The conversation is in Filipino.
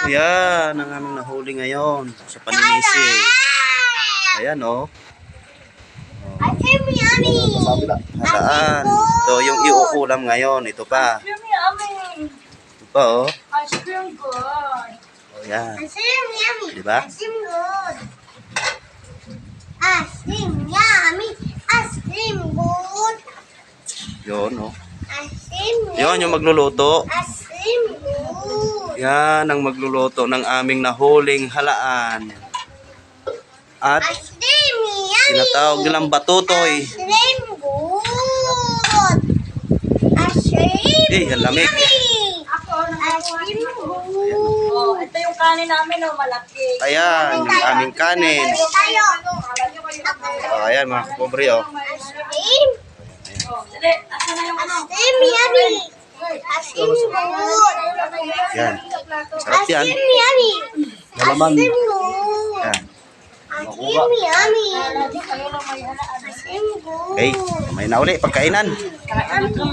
Yan ang aming nahuli ngayon sa paninisi. Ayan o. Halaan. Ito yung iuulam ngayon. Ito pa. Ito pa o. Ice cream good. O yan. Ice cream yummy. Diba? Ice cream good. Ice cream yummy. Ice cream good. Yun o. Ice cream Yun yung magluluto. Ice cream good. Yan ang magluluto ng aming nahuling halaan. At Ice cream yummy. tinatawag nilang batutoy. Ice cream good. Ice cream Eh, ang lamig. yummy. Ako, Ice cream good. Oh, ito yung kanin namin, oh, malaki. Ayan, yung aming kanin. Tayo. O, ayan mga kapobre o. Ice cream. Oh, dali, asan na yung ano? Ice cream yummy. Ice cream good. Yan. Sarap yan. Ice cream yummy. Malaman. Ice cream good. Yan. Ice cream yummy. Kayo lang may halaan. Ice cream good. Okay, may na uli pagkainan. Kain kami.